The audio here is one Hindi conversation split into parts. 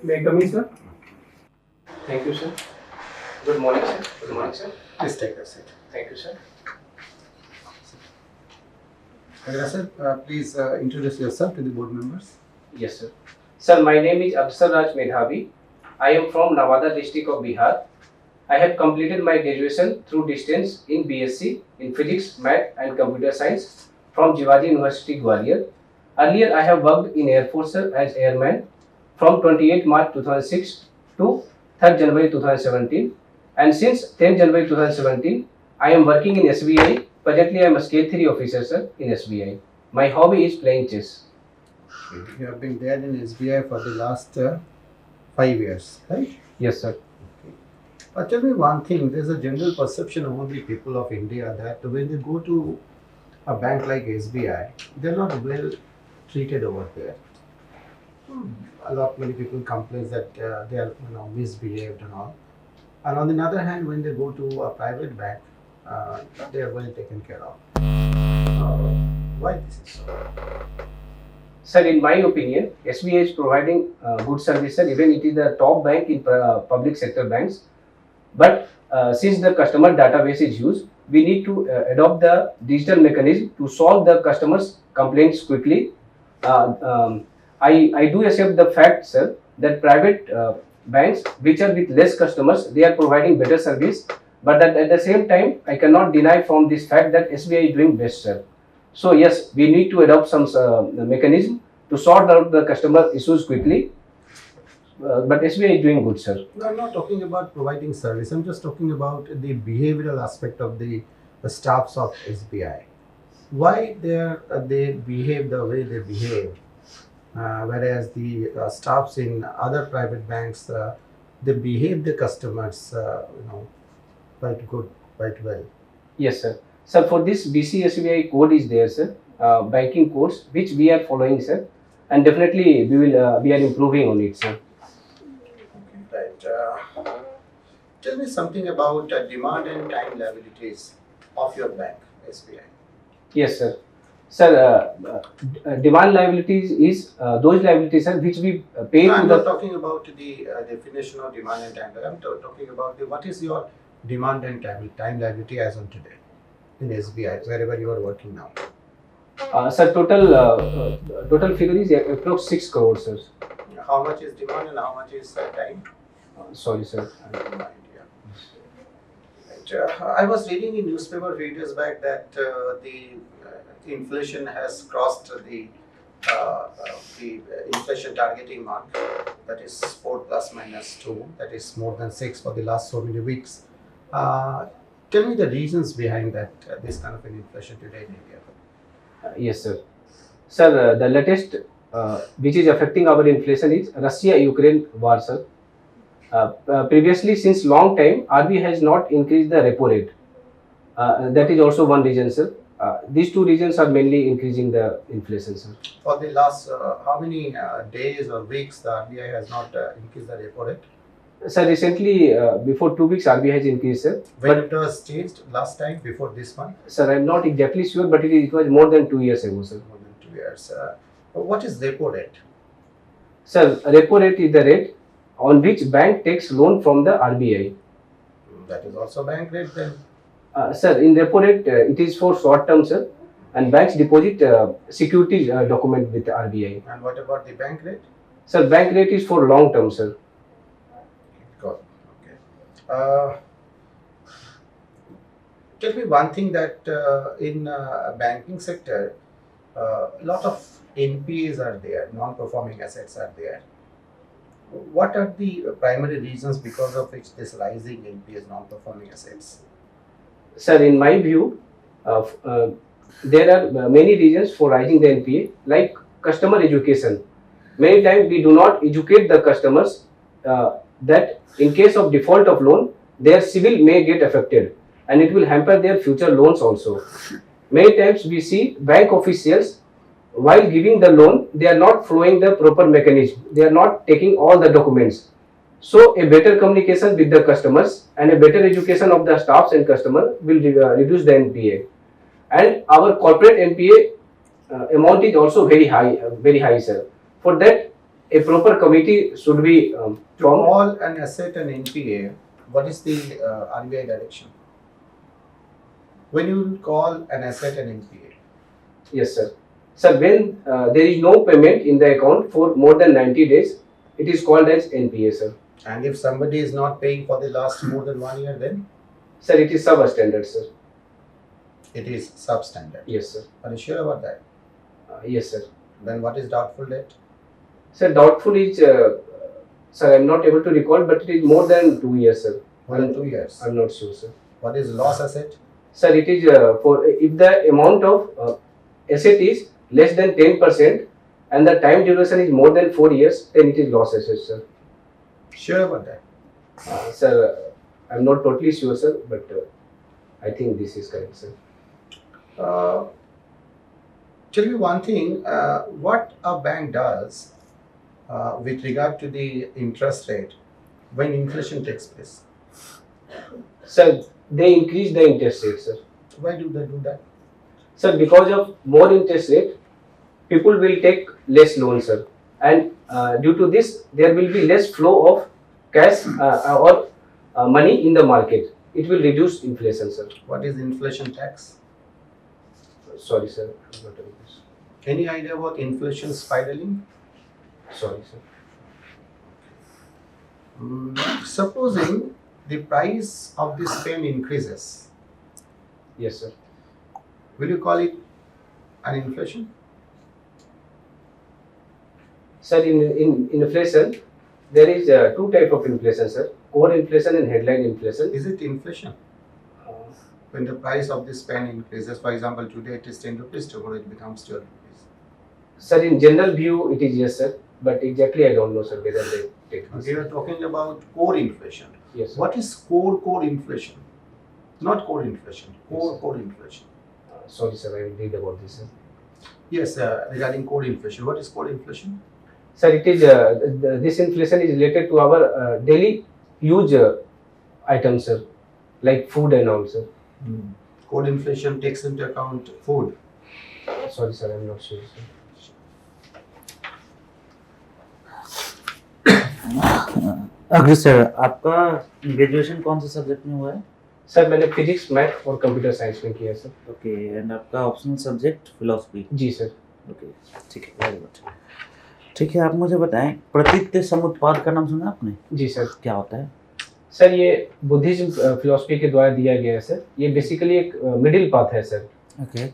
May I come in, sir? Thank you, sir. Good morning, sir. Good morning, sir. Please take a seat. Thank you, sir. Agrasar, please introduce yourself to the board members. Yes, sir. Sir, my name is Agrasar Raj Medhavi. I am from Nawada district of Bihar. I have completed my graduation through distance in Bsc in Physics, Math and Computer Science from Jivaji University, Gwalior. Earlier, I have worked in Air Force sir, as airman from 28 March 2006 to 3rd January 2017. And since 10th January 2017, I am working in SBI. Presently, I am a scale 3 officer sir, in SBI. My hobby is playing chess. You have been there in SBI for the last 5 years, right? Yes, sir. Tell me one thing, there's a general perception among the people of India that when they go to a bank like SBI, they're not well treated over there. Many people complain that they are misbehaved and all. And on the other hand, when they go to a private bank, they are well taken care of. Why this is so? Sir, in my opinion, SBI is providing good service, sir. Even it is the top bank in public sector banks. But since the customer database is used, we need to adopt the digital mechanism to solve the customers' complaints quickly. I do accept the fact, sir, that private banks which are with less customers, they are providing better service. But at the same time, I cannot deny from this fact that SBI is doing best, sir. So yes, we need to adopt some mechanism to sort out the customer issues quickly. But SBI is doing good, sir. No, I'm not talking about providing service. I'm just talking about the behavioral aspect of the staffs of SBI. Why they behave the way they behave, whereas the staffs in other private banks they behave the customers quite good, quite well. Yes, sir. Sir, for this BC code is there, sir. Banking codes which we are following, sir, and definitely we are improving on it, sir. Right. Tell me something about demand and time liabilities of your bank, SBI. Yes, sir. Sir, demand liabilities is those liabilities, sir, which we pay I'm to not the. talking about the definition of demand and time liability. I'm talking about what is your demand and time liability as on today in SBI, wherever you are working now. Sir, total figure is approx 6 crores, sir. How much is demand and how much is time? Sorry, sir. I was reading in newspaper a few days back that the inflation has crossed the inflation targeting mark, that is 4 plus minus 2, that is more than 6 for the last so many weeks. Tell me the reasons behind that this kind of an inflation today in India. Yes, sir. Sir, the latest which is affecting our inflation is Russia-Ukraine war, sir. Previously, since long time, RBI has not increased the repo rate. That is also one reason, sir. These two reasons are mainly increasing the inflation, sir. For the last how many days or weeks the RBI has not increased the repo rate? Sir, recently, before 2 weeks, RBI has increased, sir. When it was changed last time, before this one? Sir, I am not exactly sure, but it was more than 2 years ago, sir. More than 2 years. What is repo rate? Sir, repo rate is the rate on which bank takes loan from the RBI. That is also bank rate then? Sir, in repo rate, it is for short term, sir, and banks deposit security document with RBI. And what about the bank rate? Sir, bank rate is for long term, sir. Got it. Okay. Tell me one thing that in banking sector, a lot of NPAs are there, non-performing assets are there. What are the primary reasons because of which this rising NPAs, non-performing assets? Sir, in my view, there are many reasons for rising the NPA, like customer education. Many times we do not educate the customers that in case of default of loan, their CIBIL may get affected and it will hamper their future loans also. Many times we see bank officials, while giving the loan, they are not following the proper mechanism. They are not taking all the documents. So a better communication with the customers and a better education of the staffs and customer will reduce the NPA. And our corporate NPA amount is also very high, sir. For that, a proper committee should be To formed. call an asset an NPA, what is the RBI direction? When you call an asset an NPA, Yes, sir. Sir, when there is no payment in the account for more than 90 days, it is called as NPA, sir. and if somebody is not paying for the last more than 1 year, then Sir, it is substandard, sir. it is substandard. Yes, sir. Are you sure about that? Yes, sir. Then what is doubtful debt? Sir, doubtful is, sir, I am not able to recall, but it is more than 2 years, sir. More than 2 years. I am not sure, sir. What is loss asset? Sir, it is for if the amount of asset is less than 10% and the time duration is more than 4 years, then it is loss asset, sir. Sure about that? Sir, I am not totally sure, sir, but I think this is correct, sir. Tell me one thing, what a bank does with regard to the interest rate when inflation takes place? Sir, they increase the interest rate, sir. Why do they do that? Sir, because of more interest rate, people will take less loan, sir. And due to this, there will be less flow of cash or money in the market. It will reduce inflation, sir. What is inflation tax? Sorry, sir. I'm not aware of this. Any idea about inflation spiraling? Sorry, sir. Supposing the price of this pen increases, Yes, sir. will you call it an inflation? Sir, in inflation, there is two type of inflation, sir. Core inflation and headline inflation. Is it inflation? When the price of this pen increases, for example, today it is 10 rupees, tomorrow it becomes 12 rupees. Sir, in general view, it is yes, sir. But exactly, I don't know, sir, whether they take this. We are talking about core inflation. Yes, sir. What is core inflation? Not core inflation, core inflation. Sorry, sir, I will read about this, sir. Yes, regarding core inflation. What is core inflation? Sir, it is this inflation is related to our daily use items, sir, like food and all, sir. Core inflation takes into account food. Sorry, sir, I am not sure, sir. अग्रसर, आपका ग्रेजुएशन कौन से सब्जेक्ट में हुआ है? सर, मैंने फिजिक्स, मैथ और कंप्यूटर साइंस में किया, सर. ओके, एंड आपका ऑप्शनल सब्जेक्ट फिलॉसफी? जी, सर. ओके, ठीक है, वेरी गुड. ठीक है, आप मुझे बताएं, प्रतीत समुत्पाद का नाम सुना आपने? जी, सर. क्या होता है? सर, ये बुद्धिज्म फिलॉसफी के द्वारा दिया गया है, सर. ये बेसिकली एक मिडिल पाथ है, सर. ओके.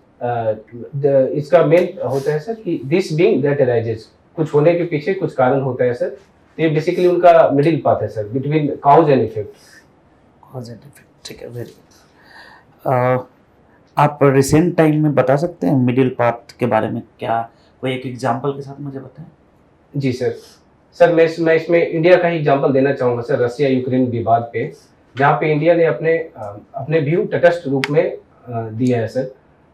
इसका मेन होता है, सर, कि दिस बीइंग दैट अराइजेस, कुछ होने के पीछे कुछ कारण होता है, सर. तो ये बेसिकली उनका मिडिल पाथ है, sir, between cause and effect. Cause and effect, ठीक है, वेरी गुड. आप रिसेंट टाइम में बता सकते हैं मिडिल पाथ के बारे में? क्या कोई एक एग्जांपल के साथ मुझे बताएं. जी, सर. सर, मैं इसमें इंडिया का ही एग्जांपल देना चाहूँगा, सर, रसिया यूक्रेन विवाद पे, जहाँ पे इंडिया ने अपने व्यू तटस्थ रूप में दिया है, सर.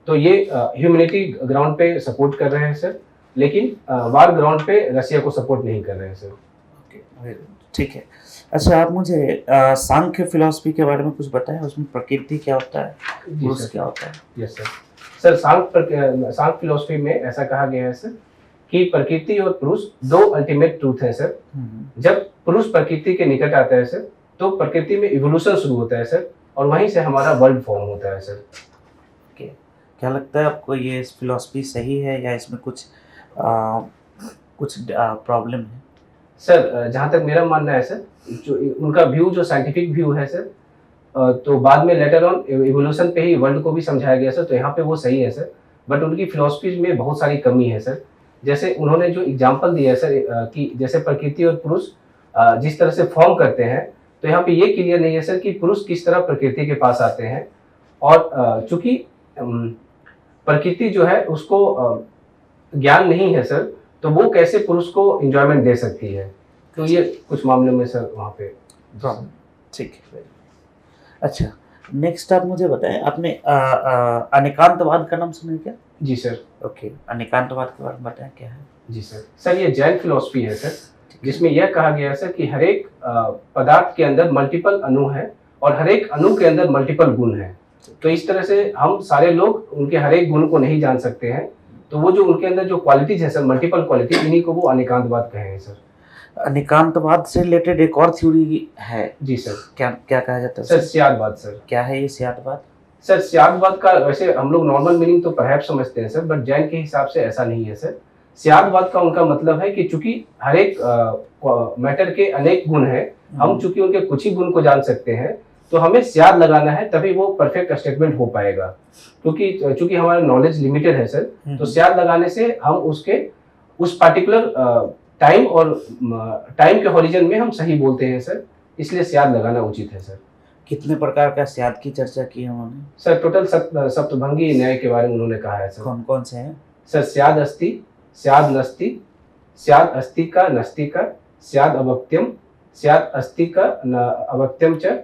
तो ये ह्यूमैनिटी ग्राउंड पे सपोर्ट कर रहे हैं, सर, लेकिन वार ग्राउंड पे रसिया को सपोर्ट नहीं कर रहे हैं, सर. ओके, ठीक है. अच्छा, आप मुझे सांख्य फिलॉसफी के बारे में कुछ बताएं. उसमें प्रकृति क्या होता है, पुरुष क्या होता है? Yes, sir. सर, सांख्य फिलॉसफी में ऐसा कहा गया है, सर, कि प्रकृति और पुरुष दो अल्टीमेट ट्रूथ है, सर. जब पुरुष प्रकृति के निकट आता है, सर, तो प्रकृति में इवोल्यूशन शुरू होता है, सर, और वहीं से हमारा वर्ल्ड फॉर्म होता है, सर. ओके, क्या लगता है आपको ये फिलॉसफी सही है या इसमें कुछ प्रॉब्लम है? सर, जहाँ तक मेरा मानना है, सर, जो उनका व्यू जो साइंटिफिक व्यू है, सर, तो बाद में लेटर ऑन इवोल्यूशन पे ही वर्ल्ड को भी समझाया गया, सर. तो यहाँ पे वो सही है, सर, बट उनकी फिलॉसफी में बहुत सारी कमी है, सर. जैसे उन्होंने जो एग्जांपल दिया है, सर, कि जैसे प्रकृति और पुरुष जिस तरह से फॉर्म करते हैं, तो यहाँ पे ये क्लियर नहीं है, सर, कि पुरुष किस तरह प्रकृति के पास आते हैं. और चूंकि प्रकृति जो है उसको ज्ञान नहीं है, सर, तो वो कैसे पुरुष को एंजॉयमेंट दे सकती है. तो ये कुछ मामलों में, सर, वहाँ पे प्रॉब्लम. ठीक है. अच्छा, नेक्स्ट आप मुझे बताएं, आपने अनेकांतवाद का नाम सुना है क्या? जी, सर. ओके, अनेकांतवाद के बारे में बताएं क्या है? जी, सर. सर, ये जैन फिलॉसफी है, सर, जिसमें यह कहा गया है, सर, कि हर एक पदार्थ के अंदर मल्टीपल अणु है और हर एक अणु के अंदर मल्टीपल गुण है. तो इस तरह से हम सारे लोग उनके हर एक गुण को नहीं जान सकते हैं, तो वो जो उनके अंदर जो क्वालिटीज है सर, मल्टीपल क्वालिटी, इन्हीं को वो अनेकांतवाद कहे हैं सर। अनेकांतवाद से रिलेटेड एक और थ्योरी है। जी सर। क्या क्या कहा जाता है सर स्यादवाद सर। क्या है ये स्यादवाद? सर स्यादवाद का वैसे हम लोग नॉर्मल मीनिंग तो परहैप्स समझते हैं सर, बट जैन के हिसाब से ऐसा नहीं है सर। स्यादवाद का उनका मतलब है कि चूंकि हर एक मैटर के अनेक गुण हैं, हम चूंकि उनके कुछ ही गुण को जान सकते हैं, तो हमें स्याद लगाना है, तभी वो परफेक्ट स्टेटमेंट हो पाएगा। क्योंकि चूंकि हमारा नॉलेज लिमिटेड है सर, तो स्याद लगाने से हम उसके उस पर्टिकुलर टाइम और टाइम के हॉरिजन में हम सही बोलते हैं सर, इसलिए स्याद लगाना उचित है सर। कितने प्रकार का स्याद की चर्चा की है उन्होंने? सर टोटल सप्तभंगी न्याय के बारे में उन्होंने कहा है सर। कौन कौन से हैं? सर स्याद अस्ति, स्याद नस्ति, स्याद अस्ति का नस्ति का, स्याद अवक्त्यम, स्याद अस्ति का अवक्त्यम च,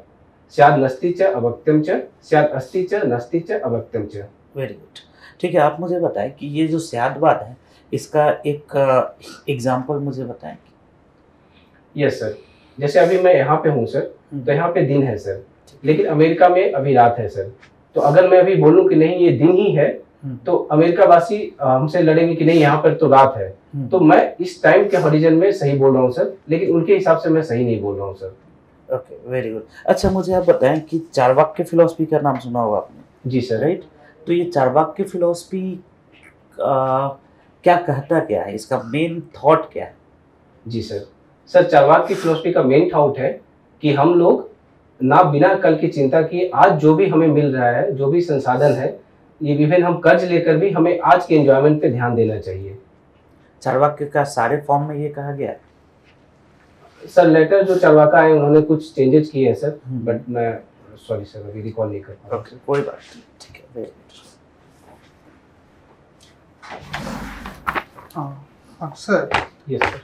स्याद नस्ति च अवक्त्यम च, स्याद अस्ति च नस्ति च अवक्त्यम च। Very good. ठीक है, आप मुझे बताएं कि ये जो स्यादवाद है, इसका एक एग्जाम्पल मुझे बताएं। यस सर, जैसे अभी मैं यहाँ पे हूँ सर, तो यहाँ पे दिन है सर, लेकिन अमेरिका में अभी रात है सर। तो अगर मैं अभी बोलूँ कि नहीं ये दिन ही है, तो अमेरिका वासी हमसे लड़ेंगे कि नहीं यहाँ पर तो रात है। तो मैं इस टाइम के हॉरिजन में सही बोल रहा हूँ सर, लेकिन उनके हिसाब से मैं सही नहीं बोल रहा हूँ सर। Okay, very good. अच्छा, मुझे आप बताएं कि चारवाक्य फिलॉसफी का नाम सुना होगा आपने? जी सर। राइट, तो ये चारवाक्य फिलॉसफी क्या कहता क्या है, इसका मेन थॉट क्या है? जी सर। सर चारवाक फिलॉसफी का मेन थॉट है कि हम लोग ना बिना कल की चिंता किए आज जो भी हमें मिल रहा है, जो भी संसाधन है, ये विभिन्न हम कर्ज लेकर भी हमें आज के एंजॉयमेंट पे ध्यान देना चाहिए। चारवाक्य का सारे फॉर्म में ये कहा गया है? सर लेटर जो चारवाका है उन्होंने कुछ चेंजेस किए हैं सर, बट मैं सॉरी सर अभी रिकॉल नहीं कर पा रहा। कोई बात नहीं, ठीक है, very good. Sir yes sir.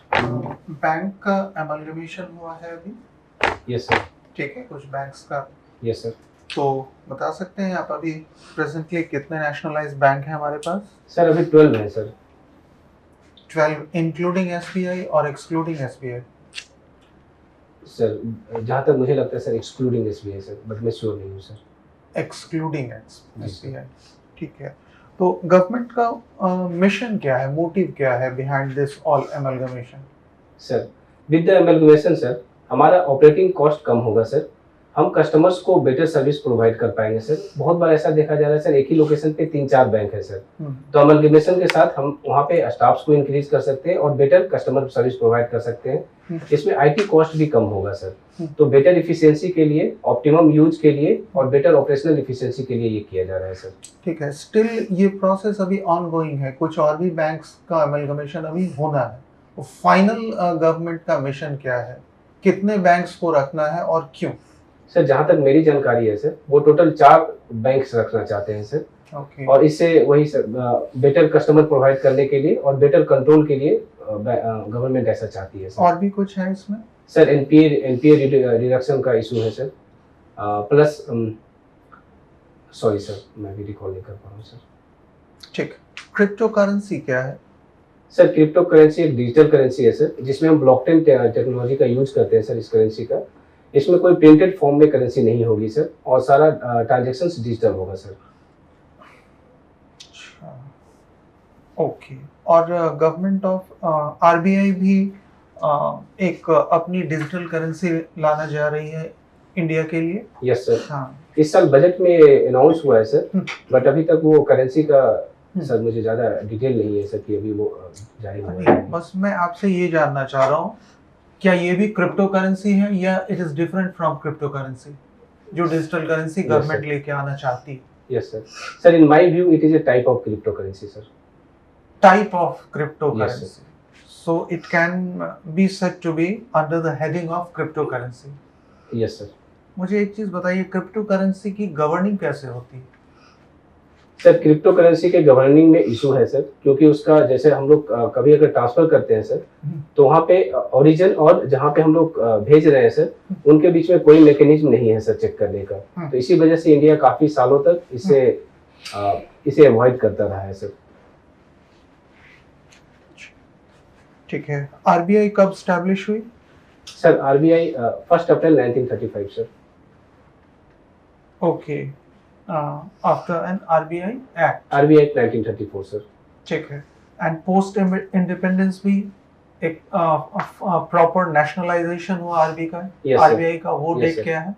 Bank का एमलगमेशन हुआ है अभी? Yes sir. ठीक है, कुछ बैंक्स का। Yes sir. तो बता सकते हैं आप अभी प्रेजेंटली कितने नेशनलाइज्ड बैंक हैं हमारे पास? सर अभी 12 है सर। 12 इंक्लूडिंग एसबीआई और एक्सक्लूडिंग एसबीआई? सर जहाँ तक मुझे लगता है sir excluding SBI sir, but मैं श्योर नहीं हूँ सर। एक्सक्लूडिंग एसबीआई, ठीक है। तो गवर्नमेंट का मिशन क्या है, मोटिव क्या है behind this all amalgamation? Sir with the amalgamation sir हमारा ऑपरेटिंग कॉस्ट कम होगा सर, हम कस्टमर्स को बेटर सर्विस प्रोवाइड कर पाएंगे सर। बहुत बार ऐसा देखा जा रहा है सर, एक ही लोकेशन पे 3-4 बैंक है सर, तो अमलगमेशन के साथ हम वहाँ पे स्टाफ्स को इंक्रीज कर सकते हैं और बेटर कस्टमर सर्विस प्रोवाइड कर सकते हैं। इसमें आईटी कॉस्ट भी कम होगा सर, तो बेटर इफिशियंसी के लिए, ऑप्टिमम यूज के लिए और बेटर ऑपरेशनल इफिशियंसी के लिए ये किया जा रहा है सर। ठीक है, स्टिल ये प्रोसेस अभी ऑनगोइंग है, कुछ और भी बैंक्स का एमलगमेशन अभी होना है। तो फाइनल गवर्नमेंट का मिशन क्या है, कितने बैंक्स को रखना है और क्यों? सर जहाँ तक मेरी जानकारी है सर, वो टोटल 4 बैंक्स रखना चाहते हैं सर। Okay. और इससे वही सर बेटर कस्टमर प्रोवाइड करने के लिए और बेटर कंट्रोल के लिए गवर्नमेंट ऐसा चाहती है सर। और भी कुछ है इसमें? सर एनपीए रिडक्शन का इशू है सर, प्लस सॉरी सर मैं भी रिकॉल नहीं कर पा रहा हूँ सर। ठीक। क्रिप्टो करेंसी क्या है? सर क्रिप्टो करेंसी एक डिजिटल करेंसी है सर, जिसमें हम ब्लॉकचेन टेक्नोलॉजी का यूज करते हैं सर। इस करेंसी का, इसमें कोई प्रिंटेड फॉर्म में करेंसी नहीं होगी सर, और सारा ट्रांजैक्शंस डिजिटल होगा सर। ओके। और गवर्नमेंट ऑफ आरबीआई भी एक अपनी डिजिटल करेंसी लाना जा रही है इंडिया के लिए? Yes sir. हाँ, इस साल बजट में अनाउंस हुआ है सर, बट अभी तक वो करेंसी का सर मुझे ज़्यादा डिटेल नहीं है सर कि अभी वो जारी हुआ है। बस मैं आपसे ये जानना चाह रहा हूँ, क्या ये भी क्रिप्टो करेंसी है या it is different from crypto currency जो डिजिटल करेंसी गवर्नमेंट लेके आना चाहती है? Yes sir. Sir in my view it is a type of crypto currency sir. Type of cryptocurrency. Yes, sir. So it can be said to be under the heading of cryptocurrency. Yes sir. मुझे एक चीज बताइए, क्रिप्टो करेंसी की गवर्निंग कैसे होती है? सर क्रिप्टो करेंसी के गवर्निंग में इशू है सर, क्योंकि उसका जैसे हम लोग कभी अगर ट्रांसफर करते हैं सर, तो वहाँ पे ओरिजिन और जहाँ पे हम लोग भेज रहे हैं सर, उनके बीच में कोई मैकेनिज्म नहीं है सर चेक करने का। तो इसी वजह से इंडिया काफी सालों तक इसे अवॉइड करता रहा है सर। ठीक है। आरबीआई कब स्टैब्लिश हुई? Sir RBI 1 April 1935 sir. Okay, after an RBI act. RBI act 1934 sir. ठीक है। एंड पोस्ट इंडिपेंडेंस भी एक प्रॉपर नेशनलाइजेशन हुआ आरबीआई का? Yes, sir. आरबीआई का वो Yes, डेट sir. क्या है?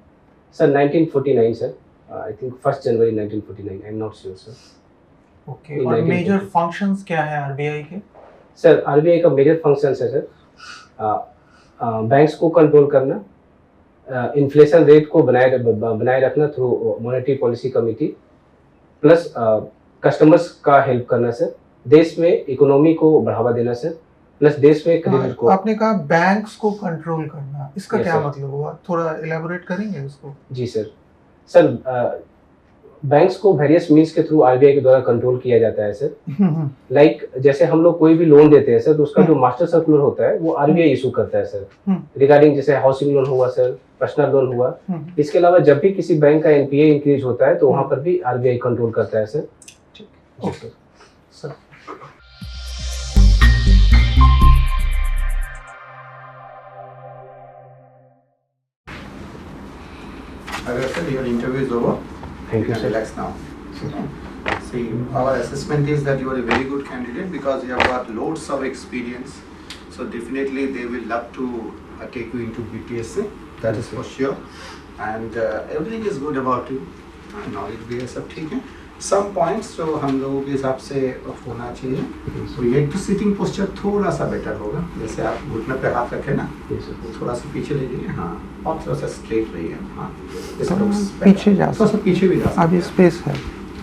Sir 1949 sir, I think 1 January 1949, I am not sure sir. Okay. In और 1950. मेजर फंक्शंस क्या है आरबीआई के? सर आरबीआई का मेजर फंक्शन है सर बैंक्स को कंट्रोल करना, इन्फ्लेशन रेट को बनाए रखना through monetary policy committee, plus customers का हेल्प करना सर, देश में इकोनॉमी को बढ़ावा देना सर, प्लस देश में क्रेडिट को। आपने कहा बैंक्स को कंट्रोल करना, इसका Yes, क्या sir. मतलब हुआ? थोड़ा इलेबोरेट करेंगे इसको? जी सर। सर बैंक्स को वेरियस मीन्स के थ्रू आरबीआई के द्वारा कंट्रोल किया जाता है सर। लाइक जैसे हम लोग कोई भी लोन देते हैं सर, तो उसका जो मास्टर सर्कुलर होता है वो आरबीआई इशू करता है सर, रिगार्डिंग जैसे हाउसिंग लोन हुआ सर, पर्सनल लोन हुआ। इसके अलावा जब भी किसी बैंक का एनपीए इंक्रीज होता है तो वहाँ पर भी आरबीआई कंट्रोल करता है sir. Okay sir. Agrasar, your interview is over. Thank you, can sir. relax now. See, our assessment is that you are a very good candidate because you have got loads of experience. So definitely they will love to take you into Bpsc. That is for sure. And everything is good about you. Knowledge भी है, सब ठीक है. Some points जो हम लोगों के हिसाब से होना चाहिए. So head to sitting posture थोड़ा सा better होगा. जैसे आप घुटने पे हाथ रखें ना, थोड़ा सा पीछे ले जाइए. हाँ, और थोड़ा सा straight रहिए. हाँ, पीछे जा थोड़ा सा पीछे भी जा सकते अभी हैं. स्पेस है।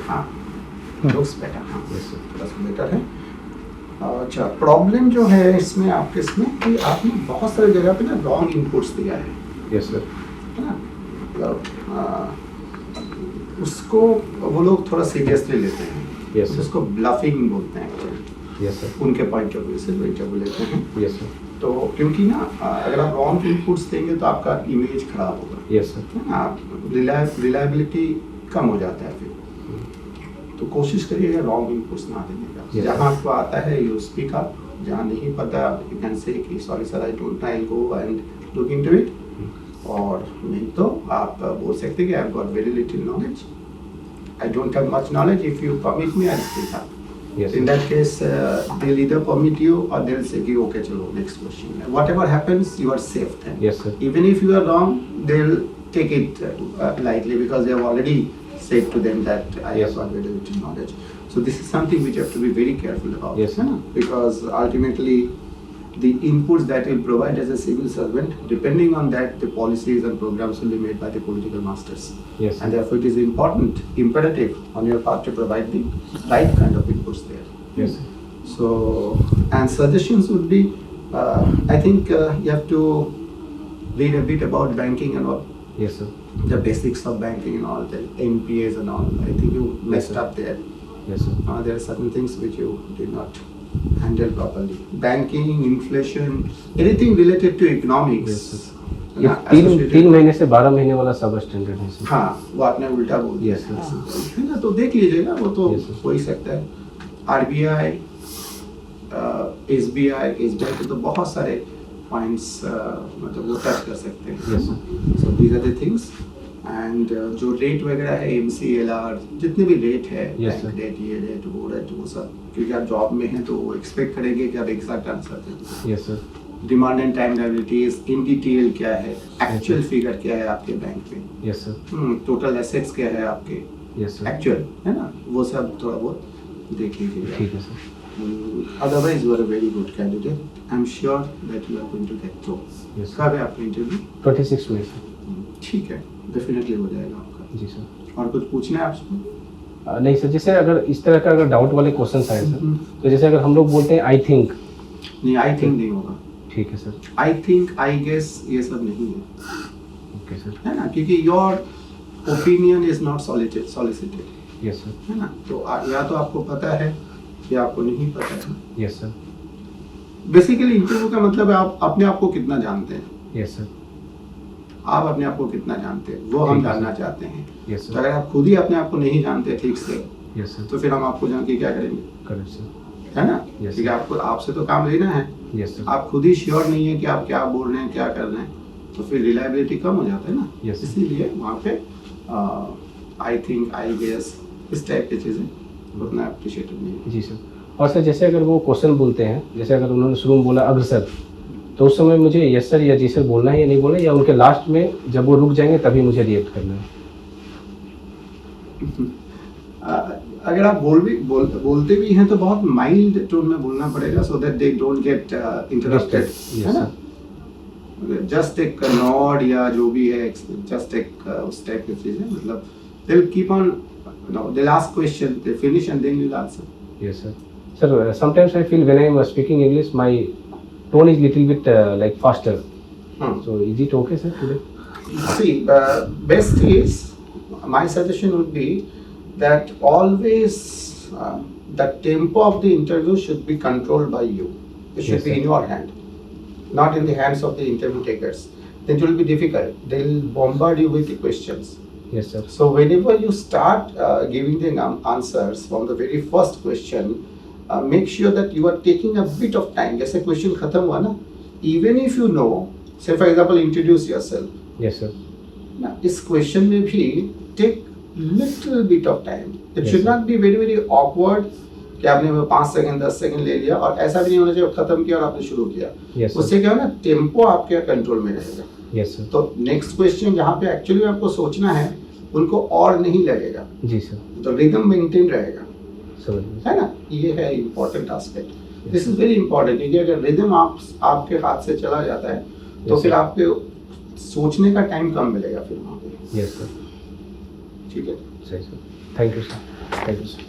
हाँ, looks better. हाँ, थोड़ा सा better है. अच्छा, प्रॉब्लम जो है इसमें आपके इसमें कि आपने बहुत सारी जगह पे ना रॉन्ग इनपुट्स दिया है. Yes sir. है ना, मतलब उसको वो लोग थोड़ा सीरियसली लेते हैं. Yes sir. उसको ब्लफिंग बोलते हैं एक्चुअली. Yes sir. उनके पॉइंट ऑफ व्यू से वो लेते हैं. Yes sir. तो क्योंकि ना अगर आप रॉन्ग इनपुट्स देंगे तो आपका इमेज खराब होगा. Yes sir. है ना, आप रिलायबिलिटी कम हो जाता है फिर. तो कोशिश करिएगा रॉन्ग इनपुट्स ना देने का. Yes, जहाँ आपको आता है यू स्पीक अप, जहाँ नहीं पता यू कैन से कि sorry sir I don't know, I go and look into it. और नहीं तो आप बोल सकते हैं कि I have got very little knowledge, I don't have much knowledge, if you permit me I speak up. Yes, In that case, they'll either permit you or they'll say, okay, chalo, next question. Whatever happens, you are safe then. Yes, sir. Even if you are wrong, they'll take it lightly because they have already said to them that I Yes, have got very little knowledge. So this is something which you have to be very careful about. Yes, है ना? Because ultimately, the inputs that will provide as a civil servant, depending on that, the policies and programs will be made by the political masters. Yes, And therefore, it is important, imperative on your part to provide the right kind of inputs there. Yes. So, and suggestions would be, I think you have to read a bit about banking and all, Yes, sir. the basics of banking and all, the NPAs and all. I think you messed sir. up there. Yes, sir. There are certain things which you did not handle properly. Banking, inflation, anything related to economics. Yes, sir. ना, ये associated- 3 महीने से 12 महीने वाला सब स्टैंडर्ड है सर। हाँ, वो आपने उल्टा बोल दिया. Yes, sir. है ना, तो देख लीजिएगा, वो तो Yes, sir. हो ही सकता है. RBI, SBI के तो बहुत सारे पॉइंट्स मतलब वो टच कर सकते हैं. Yes, sir. So these are the things. And जो रेट वगैरह है MCLR, जितने भी रेट है, Yes, बैंक sir. रेट, ये रेट, वो सब, क्योंकि आप जॉब में हैं तो वो एक्सपेक्ट करेंगे कि आप एग्जैक्ट आंसर दें. Yes, sir. Demand and time liabilities in detail क्या है, एक्चुअल फिगर क्या है आपके बैंक में, Yes, sir. टोटल एसेट्स क्या है आपके Yes, sir. एक्चुअल, है ना, वो सब थोड़ा बहुत देख लीजिएगा. ठीक है sir. Otherwise you are a very good candidate. I am sure that you are going to get through. Yes, sir. कब है आपका इंटरव्यू? 26 में सर। ठीक है, डेफिनेटली हो जाएगा आपका. जी सर। और कुछ पूछना है आपसे? नहीं सर, जैसे अगर इस तरह का अगर डाउट वाले क्वेश्चन आए सर, तो जैसे अगर हम लोग बोलते हैं आई थिंक। नहीं, आई थिंक नहीं होगा. ठीक है sir. I think, I guess, ये सब नहीं है. Okay sir. है ना, क्योंकि your opinion is not solicited. Yes sir. है ना, तो या तो आपको पता है या आपको नहीं पता है. Yes sir. बेसिकली इंटरव्यू का मतलब है आप अपने आप को कितना जानते हैं. Yes sir. आप अपने आप को कितना जानते हैं वो हम ठीक है, जानना सर. चाहते हैं. यस तो सर। अगर आप खुद ही अपने आप को नहीं जानते ठीक से, यस सर। तो फिर हम आपको जान के क्या करेंगे. Correct sir. है ना, Yes, क्योंकि sir. आपको आपसे तो काम लेना है. Yes sir. आप खुद ही श्योर नहीं है कि आप क्या बोल रहे हैं, क्या कर रहे हैं, तो फिर रिलायबिलिटी कम हो जाता है ना. Yes, sir. इसीलिए वहाँ पे आई थिंक, आई गेस, इस टाइप की चीज़ें उतना अप्रिशिएटेड नहीं है. जी सर। और सर जैसे अगर वो क्वेश्चन बोलते हैं, जैसे अगर उन्होंने शुरू में बोला अग्रसर, तो उस समय मुझे यस सर या जी सर बोलना है या नहीं बोलना है, या उनके लास्ट में जब वो रुक जाएंगे तभी मुझे रिएक्ट करना है? अगर आप बोलते भी हैं तो बहुत माइल्ड टोन में बोलना पड़ेगा, so that they don't get interrupted, है ना? जस्ट एक नॉड या जो भी है, जस्ट एक उस टाइप की चीज है, मतलब they will keep on, they will ask question, they finish and then you will answer. Yes sir. Sir sometimes I feel when I am speaking English my tone is little bit like faster. So is it okay, sir, today? See, best is, my suggestion would be that always the tempo of the interview should be controlled by you. It should Yes, be sir. in your hand, not in the hands of the interview takers. Then it will be difficult. They will bombard you with the questions. Yes, sir. So whenever you start giving the answers from the very first question, make sure that you are taking a bit of time. जैसे क्वेश्चन खत्म हुआ ना, even if you know, say for example introduce yourself, Yes, sir. ना इस क्वेश्चन में भी take little bit of time. It Yes, should sir. not be very very awkward कि आपने 5 सेकंड 10 सेकंड ले लिया, और ऐसा भी नहीं होना चाहिए खत्म किया और आपने शुरू किया। Yes, sir. उससे क्या है ना, टेम्पो आपके कंट्रोल में रहेगा। Yes, sir. तो नेक्स्ट क्वेश्चन जहाँ पे एक्चुअली आपको सोचना है, उनको और नहीं लगेगा, जी सर, तो रिदम मेंटेन रहेगा, समझ गए। है ना? ये है important aspect. This is very important, क्योंकि अगर रिदम आपके हाथ से चला जाता है तो Yes, फिर sir. आपके सोचने का टाइम कम मिलेगा फिर वहाँ पे। यस सर, ठीक है। सही sir, thank you sir, thank you sir.